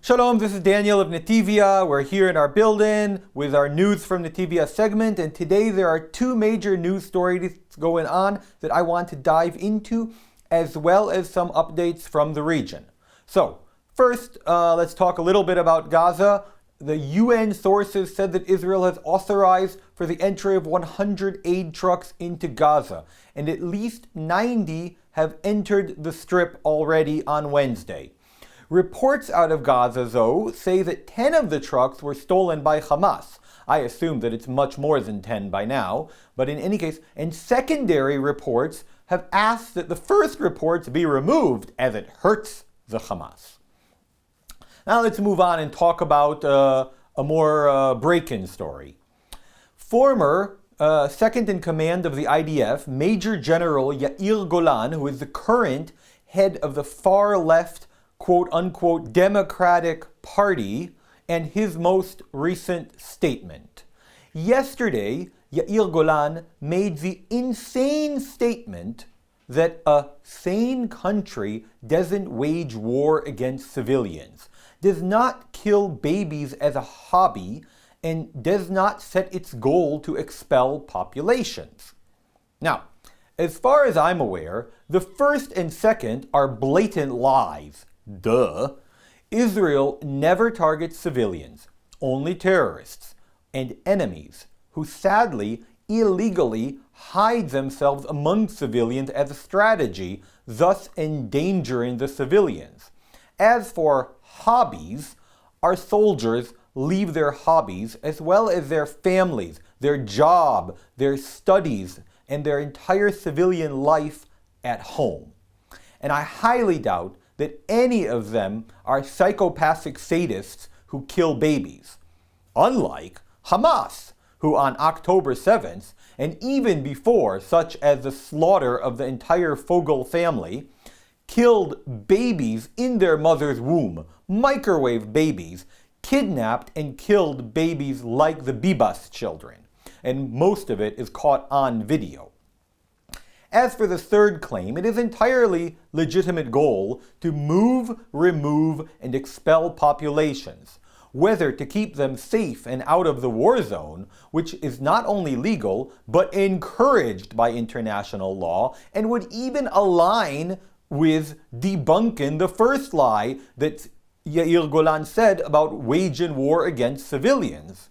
Shalom, this is Daniel of Netivyah. We're here in our building with our News from Netivyah segment, and today there are two major news stories going on that I want to dive into, as well as some updates from the region. So, first, let's talk a little bit about Gaza. The UN sources said that Israel has authorized for the entry of 100 aid trucks into Gaza, and at least 90 have entered the Strip already on Wednesday. Reports out of Gaza, though, say that 10 of the trucks were stolen by Hamas. I assume that it's much more than 10 by now, but in any case, and secondary reports have asked that the first reports be removed as it hurts the Hamas. Now let's move on and talk about a more break-in story. Former second in command of the IDF, Major General Yair Golan, who is the current head of the far-left quote-unquote Democratic Party, and his most recent statement. Yesterday, Yair Golan made the insane statement that a sane country doesn't wage war against civilians, does not kill babies as a hobby, and does not set its goal to expel populations. Now, as far as I'm aware, the first and second are blatant lies. Duh. Israel never targets civilians, only terrorists and enemies who sadly, illegally hide themselves among civilians as a strategy, thus endangering the civilians. As for hobbies, our soldiers leave their hobbies as well as their families, their job, their studies, and their entire civilian life at home. And I highly doubt that any of them are psychopathic sadists who kill babies. Unlike Hamas, who on October 7th, and even before, such as the slaughter of the entire Fogel family, killed babies in their mother's womb, microwave babies, kidnapped and killed babies like the Bibas children. And most of it is caught on video. As for the third claim, it is entirely legitimate goal to move, remove, and expel populations, whether to keep them safe and out of the war zone, which is not only legal, but encouraged by international law, and would even align with debunking the first lie that Yair Golan said about waging war against civilians.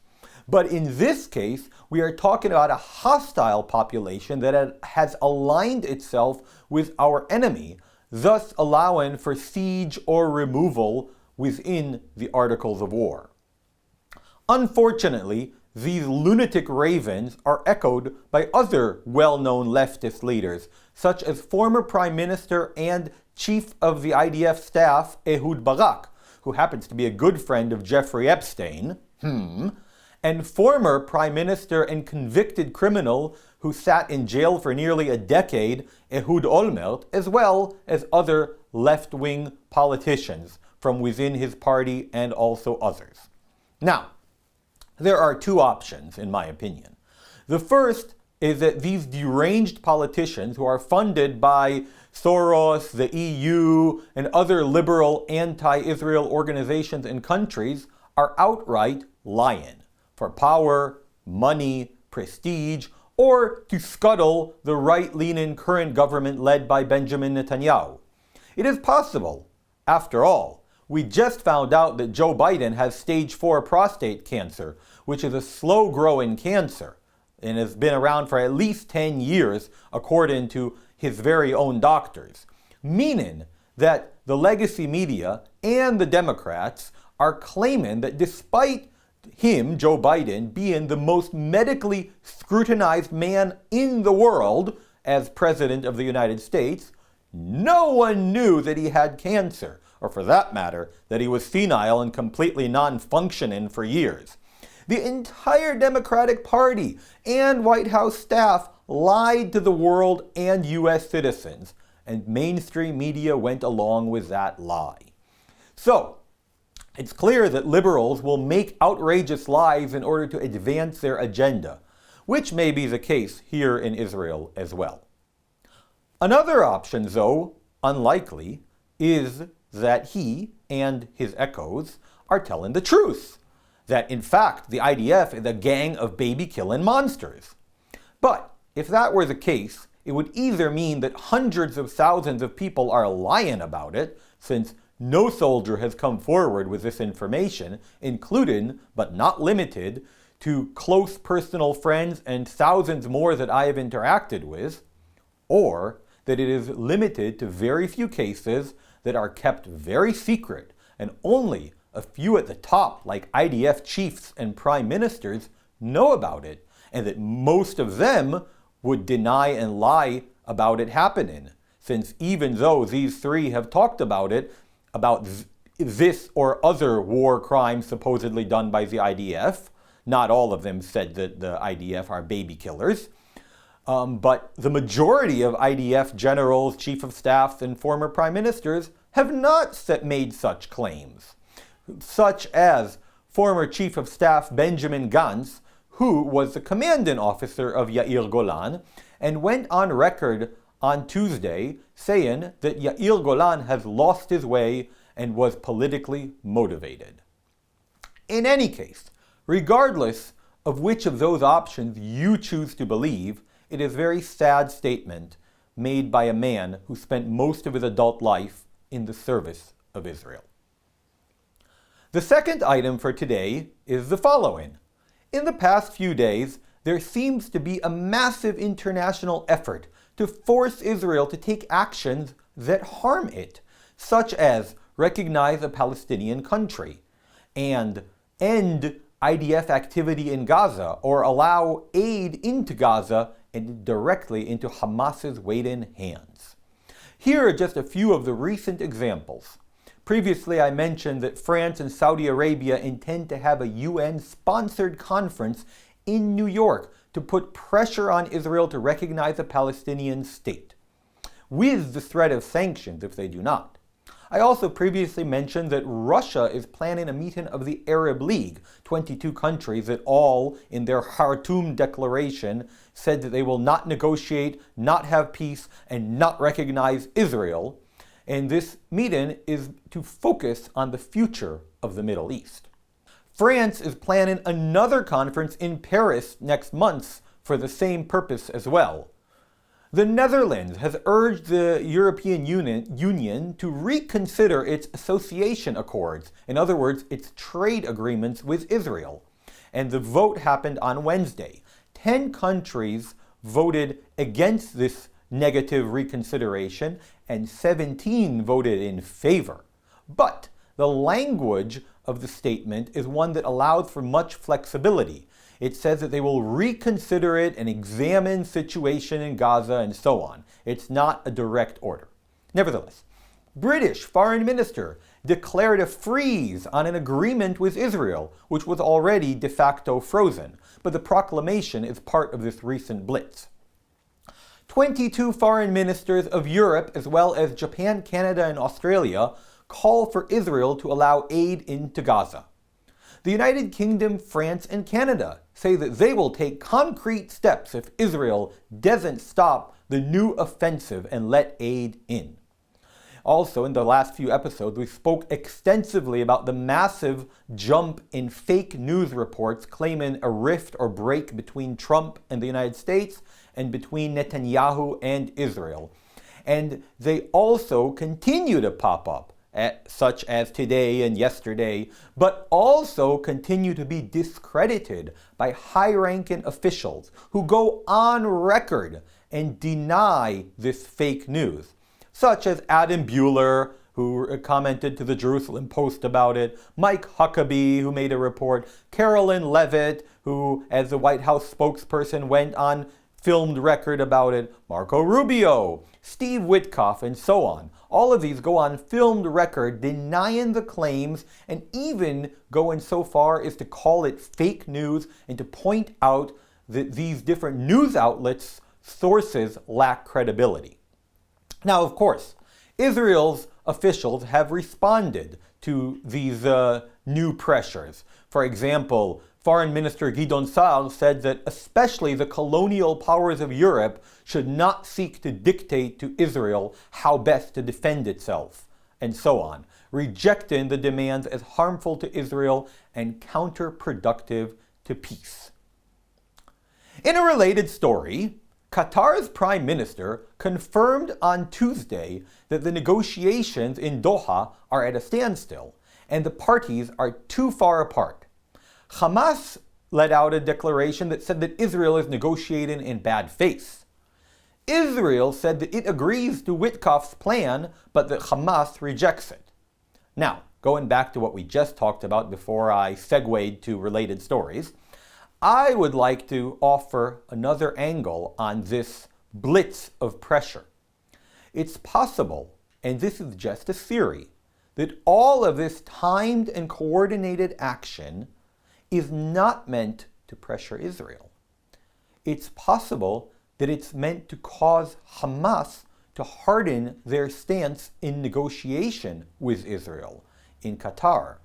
But in this case, we are talking about a hostile population that has aligned itself with our enemy, thus allowing for siege or removal within the Articles of War. Unfortunately, these lunatic ravens are echoed by other well-known leftist leaders, such as former Prime Minister and Chief of the IDF staff, Ehud Barak, who happens to be a good friend of Jeffrey Epstein, and former Prime Minister and convicted criminal who sat in jail for nearly a decade, Ehud Olmert, as well as other left-wing politicians from within his party and also others. Now, there are two options, in my opinion. The first is that these deranged politicians who are funded by Soros, the EU, and other liberal anti-Israel organizations and countries are outright lying for power, money, prestige, or to scuttle the right-leaning current government led by Benjamin Netanyahu. It is possible. After all, we just found out that Joe Biden has stage 4 prostate cancer, which is a slow-growing cancer, and has been around for at least 10 years, according to his very own doctors. Meaning that the legacy media and the Democrats are claiming that despite him, Joe Biden, being the most medically scrutinized man in the world as President of the United States, no one knew that he had cancer, or for that matter, that he was senile and completely non-functioning for years. The entire Democratic Party and White House staff lied to the world and U.S. citizens, and mainstream media went along with that lie. So, it's clear that liberals will make outrageous lies in order to advance their agenda, which may be the case here in Israel as well. Another option, though unlikely, is that he, and his echoes are telling the truth, that in fact the IDF is a gang of baby-killing monsters. But if that were the case, it would either mean that hundreds of thousands of people are lying about it, since no soldier has come forward with this information, including, but not limited, to close personal friends and thousands more that I have interacted with, or that it is limited to very few cases that are kept very secret, and only a few at the top, like IDF chiefs and prime ministers, know about it, and that most of them would deny and lie about it happening, since even though these three have talked about it, about this or other war crimes supposedly done by the IDF, not all of them said that the IDF are baby killers, but the majority of IDF generals, chief of staffs, and former prime ministers have not made such claims, such as former chief of staff Benjamin Gantz, who was the commanding officer of Yair Golan, and went on record on Tuesday saying that Yair Golan has lost his way and was politically motivated. In any case, regardless of which of those options you choose to believe, it is a very sad statement made by a man who spent most of his adult life in the service of Israel. The second item for today is the following. In the past few days, there seems to be a massive international effort to force Israel to take actions that harm it, such as recognize a Palestinian country, and end IDF activity in Gaza, or allow aid into Gaza and directly into Hamas's waiting hands. Here are just a few of the recent examples. Previously, I mentioned that France and Saudi Arabia intend to have a UN-sponsored conference in New York to put pressure on Israel to recognize a Palestinian state, with the threat of sanctions if they do not. I also previously mentioned that Russia is planning a meeting of the Arab League, 22 countries that all, in their Khartoum declaration, said that they will not negotiate, not have peace, and not recognize Israel. And this meeting is to focus on the future of the Middle East. France is planning another conference in Paris next month for the same purpose as well. The Netherlands has urged the European Union to reconsider its association accords, in other words, its trade agreements with Israel. And the vote happened on Wednesday. 10 countries voted against this negative reconsideration, and 17 voted in favor. But the language of the statement is one that allows for much flexibility. It says that they will reconsider it and examine situation in Gaza and so on. It's not a direct order. Nevertheless, British Foreign Minister declared a freeze on an agreement with Israel, which was already de facto frozen, but the proclamation is part of this recent blitz. 22 foreign ministers of Europe, as well as Japan, Canada, and Australia, call for Israel to allow aid into Gaza. The United Kingdom, France, and Canada say that they will take concrete steps if Israel doesn't stop the new offensive and let aid in. Also, in the last few episodes, we spoke extensively about the massive jump in fake news reports claiming a rift or break between Trump and the United States and between Netanyahu and Israel. And they also continue to pop up, such as today and yesterday, but also continue to be discredited by high-ranking officials who go on record and deny this fake news, such as Adam Buehler, who commented to the Jerusalem Post about it, Mike Huckabee, who made a report, Carolyn Levitt, who, as the White House spokesperson, went on filmed record about it, Marco Rubio, Steve Witkoff, and so on. All of these go on filmed record denying the claims and even going so far as to call it fake news and to point out that these different news outlets' sources lack credibility. Now, of course, Israel's officials have responded to these new pressures. For example, Foreign Minister Gideon Sa'ar said that especially the colonial powers of Europe should not seek to dictate to Israel how best to defend itself, and so on. rejecting the demands as harmful to Israel and counterproductive to peace. In a related story, Qatar's Prime Minister confirmed on Tuesday that the negotiations in Doha are at a standstill and the parties are too far apart. Hamas let out a declaration that said that Israel is negotiating in bad faith. Israel said that it agrees to Witkoff's plan, but that Hamas rejects it. Now, going back to what we just talked about before I segued to related stories, I would like to offer another angle on this blitz of pressure. It's possible, and this is just a theory, that all of this timed and coordinated action is not meant to pressure Israel. It's possible that it's meant to cause Hamas to harden their stance in negotiation with Israel in Qatar,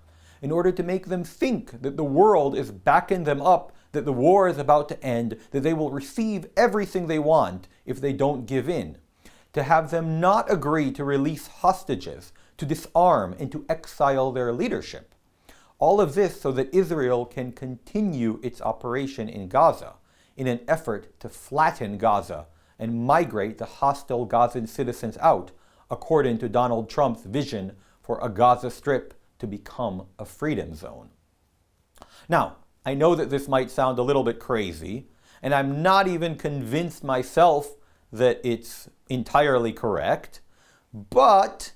in order to make them think that the world is backing them up, that the war is about to end, that they will receive everything they want if they don't give in, to have them not agree to release hostages, to disarm, and to exile their leadership. All of this so that Israel can continue its operation in Gaza in an effort to flatten Gaza and migrate the hostile Gazan citizens out, according to Donald Trump's vision for a Gaza Strip to become a freedom zone. Now, I know that this might sound a little bit crazy, and I'm not even convinced myself that it's entirely correct, but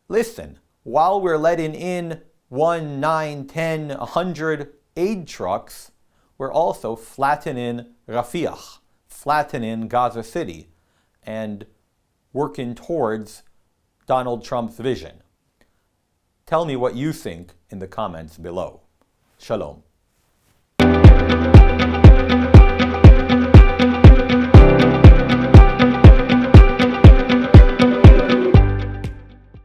listen, while we're letting in 1, 9, 10, 100 aid trucks, we're also flattening Rafah, flattening Gaza City, and working towards Donald Trump's vision. Tell me what you think in the comments below. Shalom.